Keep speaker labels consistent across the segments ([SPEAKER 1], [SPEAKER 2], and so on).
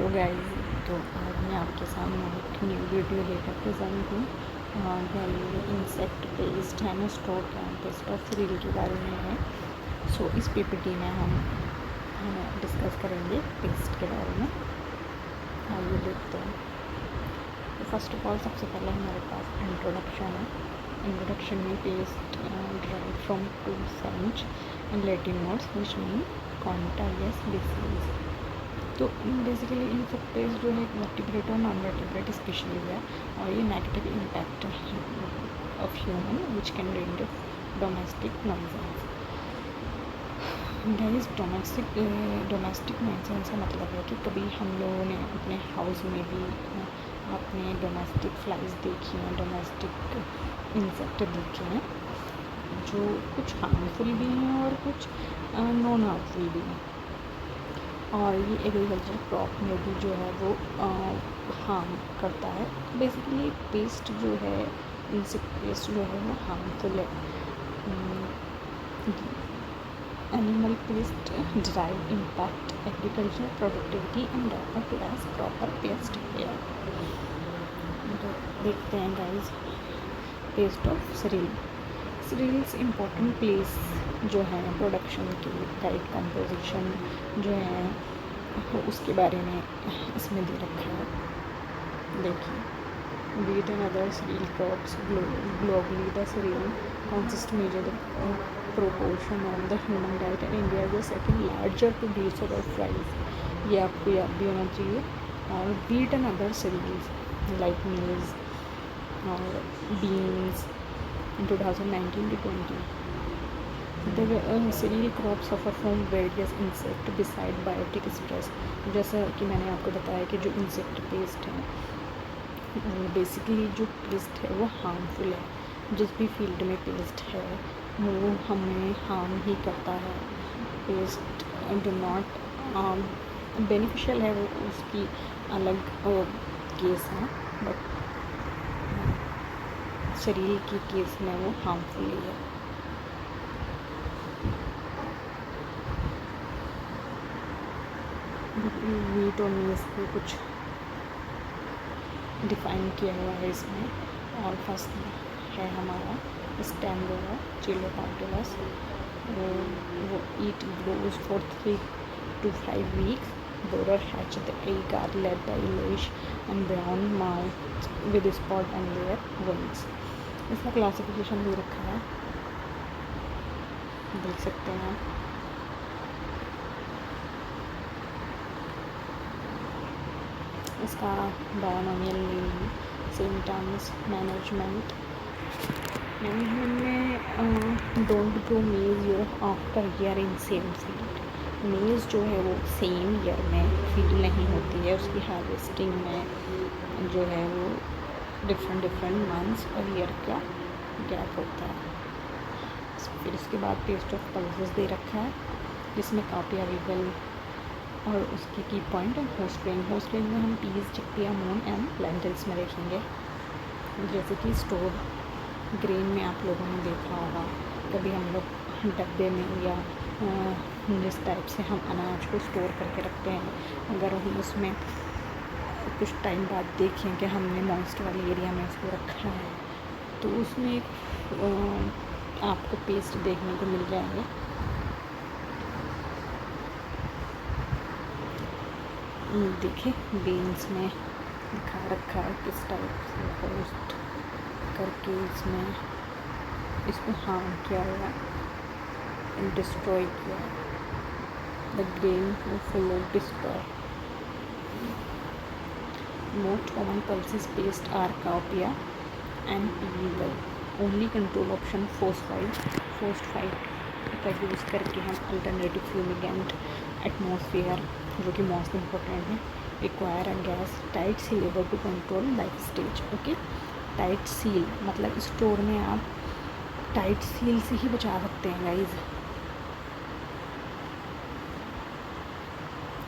[SPEAKER 1] Hello guys, तो आज मैं आपके सामने एक न्यू वीडियो लेकर प्रेजेंट हूँ। इंसेक्ट पेस्ट है ना, स्टोर पेस्ट ऑफ रील के बारे में है। सो इस पीपीटी में हम डिस्कस करेंगे पेस्ट के बारे में। आइए देखते हैं। तो फर्स्ट ऑफ ऑल सबसे पहले हमारे पास इंट्रोडक्शन है। इंट्रोडक्शन में pest derive from two French and Latin words which mean contagious disease. तो बेसिकली इंसेक्ट पेस्ट जो है एक वर्टिब्रेट और नॉन वर्टिब्रेट स्पीशीज है और ये negative impact of human which can render domestic nuisance. Guys, domestic nuisance का मतलब है कि कभी हम लोगों ने अपने हाउस में भी अपने डोमेस्टिक फ्लाइज देखी हैं, डोमेस्टिक इंसेक्ट देखे हैं जो कुछ हार्मफुल भी हैं और कुछ नॉन हार्मफुल भी हैं। और ये एग्रीकल्चर क्रॉप में भी जो है वो हार्म करता है। बेसिकली पेस्ट जो है, इंसेक्ट पेस्ट जो है वो हार्मफुल है। Animal pest drive impact agriculture productivity and refer to as proper pest care. तो देखते हैं guys, pest of cereal. Cereals important place जो है प्रोडक्शन की डाइट कंपोजिशन जो है वो उसके बारे में इसमें दे रखा है। देखिए, wheat and other cereal crops globally, the cereal consist major proportion of the human diet and India is the second larger producer of rice। ये आपको याद भी होना चाहिए। और wheat and other cereals like maize और beans in 2019 to 20 the cereal crops suffer from various insect beside biotic stress। जैसा कि मैंने आपको बताया कि जो इंसेक्ट पेस्ट है, बेसिकली जो पेस्ट है वो हार्मफुल है। जिस भी फील्ड में पेस्ट है वो हमें हार्म ही करता है। पेस्ट डू नॉट बेनिफिशियल है, वो उसकी अलग केस है, बट शरीर की केस में वो हार्मफुल ही है। वीट और मेज को कुछ डिफाइन किया हुआ है इसमें। और फर्स्ट है हमारा स्टैंडोरा चिलोपार्टुलस। वो eat grows for 3 to 5 weeks। Borer hatch the egg are laid the yellowish and brown moth with spot and their wings. इसका क्लासिफिकेशन दे रखा है, देख सकते हैं। इसका बायोनोमियल नेम, सिम्टम्स, मैनेजमेंट में don't grow maize year after year in same field. Maize जो है वो सेम ईयर में फील्ड नहीं होती है, उसकी हार्वेस्टिंग में जो है वो डिफरेंट मंथ्स और ईयर का गैप होता है। फिर इसके बाद टेस्ट ऑफ पल्सेस दे रखा है जिसमें काफ़ी अवेलेबल और उसकी की पॉइंट है होस्ट रेंज में हम पीस, चिकपिया, मून एंड लेंटिल्स में देखेंगे। जैसे कि स्टोर ग्रेन में आप लोगों ने देखा होगा, कभी हम लोग डब्बे में या जिस टाइप से हम अनाज को स्टोर करके रखते हैं, अगर हम उसमें कुछ टाइम बाद देखें कि हमने मॉइस्ट वाले एरिया में उसको रखा है तो उसमें आपको पेस्ट देखने को मिल जाएंगे। देखिए, बीन्स में दिखा रखा है किस टाइप से होस्ट करके इसको हार्म किया हुआ, डिस्ट्रॉय किया। The grain full of destroy. Most common pulses pest are cowpea and पीवीगल। ओनली कंट्रोल ऑप्शन फोस्टफाइड का यूज़ करके हम अल्टरनेटिव फ्यूमिगेंट एटमॉस्फेयर, जो कि मोस्ट इम्पोर्टेंट है, require a gas tight seal able to control life stage. Okay, tight seal मतलब store में आप टाइट सील से ही बचा सकते हैं गाइज।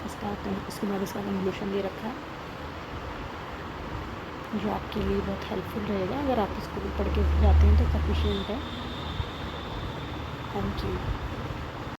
[SPEAKER 1] इसके बाद इसका कंक्लूशन दे रखा है जो आपके लिए बहुत हेल्पफुल रहेगा। अगर आप इसको भी पढ़ के जाते हैं तो सफिशिएंट है। Thank you.